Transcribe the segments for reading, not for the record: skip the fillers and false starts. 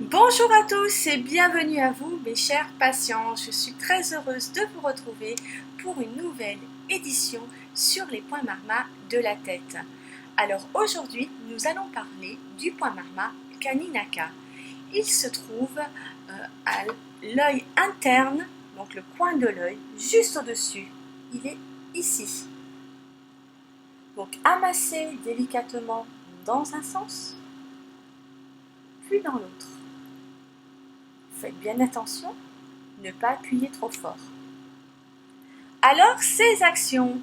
Bonjour à tous et bienvenue à vous mes chers patients. Je suis très heureuse de vous retrouver pour une nouvelle édition sur les points marma de la tête. Alors aujourd'hui nous allons parler du point marma Kaninaka. Il se trouve à l'œil interne, donc le coin de l'œil, juste au-dessus. Il est ici. Donc amassez délicatement dans un sens, puis dans l'autre. Faites bien attention, ne pas appuyer trop fort. Alors, ces actions,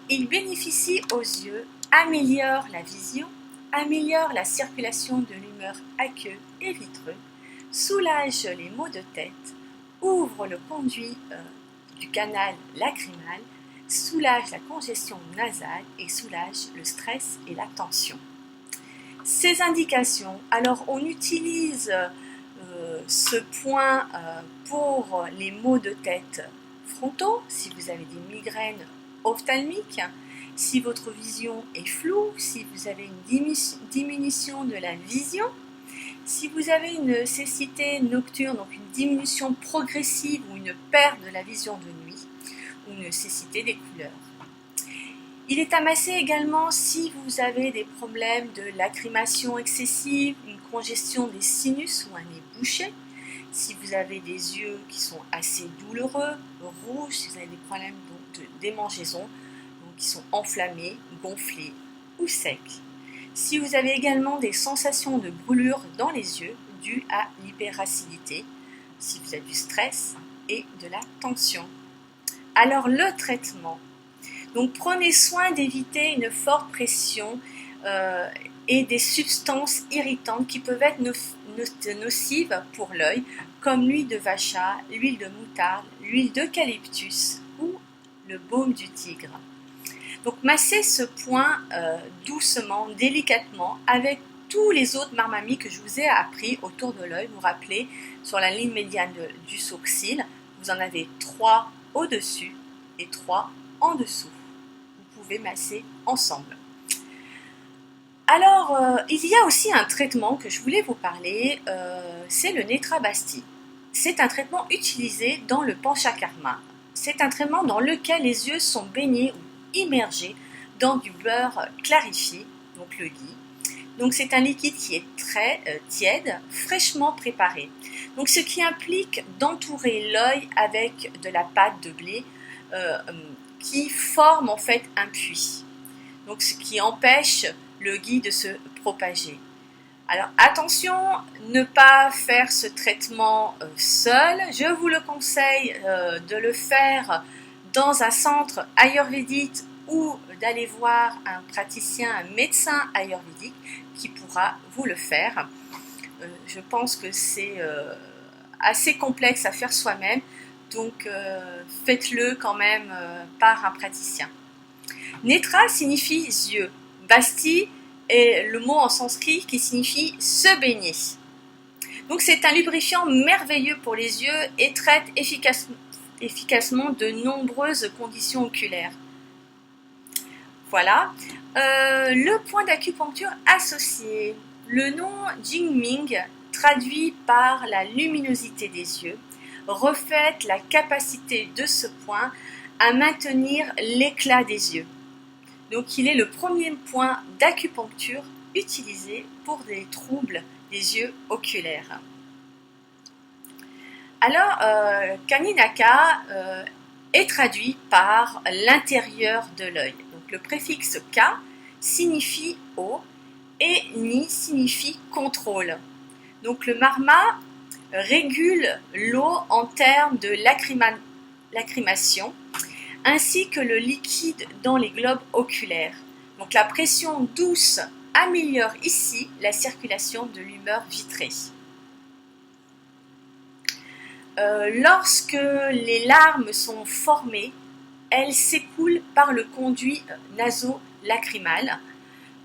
ils bénéficient aux yeux, améliorent la vision, améliorent la circulation de l'humeur aqueux et vitreux, soulagent les maux de tête, ouvrent le conduit du canal lacrymal, soulagent la congestion nasale et soulagent le stress et la tension. Ces indications, alors on utilise ce point pour les maux de tête frontaux, si vous avez des migraines ophtalmiques, si votre vision est floue, si vous avez une diminution de la vision, si vous avez une cécité nocturne, donc une diminution progressive ou une perte de la vision de nuit, ou une cécité des couleurs. Il est amassé également si vous avez des problèmes de lacrymation excessive, une congestion des sinus ou un nez bouché, si vous avez des yeux qui sont assez douloureux, rouges, si vous avez des problèmes de démangeaison, donc qui sont enflammés, gonflés ou secs. Si vous avez également des sensations de brûlure dans les yeux dues à l'hyperacidité, si vous avez du stress et de la tension. Alors le traitement. Donc prenez soin d'éviter une forte pression et des substances irritantes qui peuvent être nocives pour l'œil, comme l'huile de vacha, l'huile de moutarde, l'huile d'eucalyptus ou le baume du tigre. Donc massez ce point doucement, délicatement, avec tous les autres marmamis que je vous ai appris autour de l'œil. Vous vous rappelez, sur la ligne médiane du sourcil, vous en avez 3 au-dessus et 3 en dessous. Vous pouvez masser ensemble. Alors, il y a aussi un traitement que je voulais vous parler, c'est le Netrabasti. C'est un traitement utilisé dans le Panchakarma. C'est un traitement dans lequel les yeux sont baignés ou immergés dans du beurre clarifié, donc le ghee. Donc c'est un liquide qui est très tiède, fraîchement préparé. Donc ce qui implique d'entourer l'œil avec de la pâte de blé qui forme en fait un puits. Donc ce qui empêche le ghee de se propager. Alors attention, ne pas faire ce traitement seul. Je vous le conseille de le faire dans un centre ayurvédique ou d'aller voir un praticien, un médecin ayurvédique qui pourra vous le faire. Je pense que c'est assez complexe à faire soi-même, donc faites-le quand même par un praticien. Netra signifie yeux. Basti est le mot en sanskrit qui signifie se baigner. Donc c'est un lubrifiant merveilleux pour les yeux et traite efficacement de nombreuses conditions oculaires. Voilà. Le point d'acupuncture associé. Le nom Jingming, traduit par la luminosité des yeux, reflète la capacité de ce point à maintenir l'éclat des yeux. Donc il est le premier point d'acupuncture utilisé pour des troubles des yeux oculaires. Alors, Kaninaka est traduit par l'intérieur de l'œil. Donc le préfixe Ka signifie eau et Ni signifie contrôle. Donc le marma régule l'eau en termes de lacrymation, ainsi que le liquide dans les globes oculaires. Donc la pression douce améliore ici la circulation de l'humeur vitrée. Lorsque les larmes sont formées, elles s'écoulent par le conduit naso-lacrymal.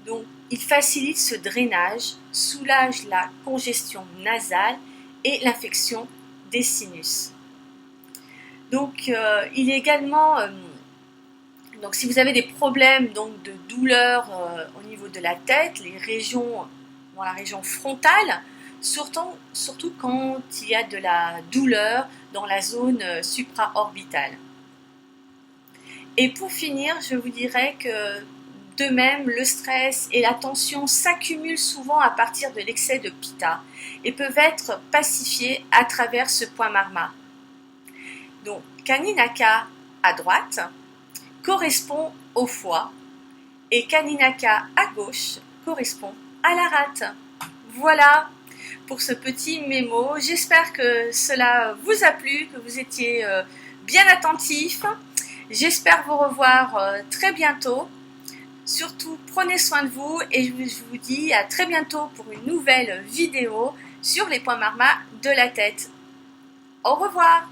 Donc il facilite ce drainage, soulage la congestion nasale et l'infection des sinus. Donc il est également donc si vous avez des problèmes donc, de douleur au niveau de la tête, dans la région frontale, surtout quand il y a de la douleur dans la zone supraorbitale. Et pour finir, je vous dirais que de même, le stress et la tension s'accumulent souvent à partir de l'excès de pitta et peuvent être pacifiés à travers ce point marma. Donc, Kaninaka à droite correspond au foie et Kaninaka à gauche correspond à la rate. Voilà pour ce petit mémo. J'espère que cela vous a plu, que vous étiez bien attentifs. J'espère vous revoir très bientôt. Surtout, prenez soin de vous et je vous dis à très bientôt pour une nouvelle vidéo sur les points marma de la tête. Au revoir!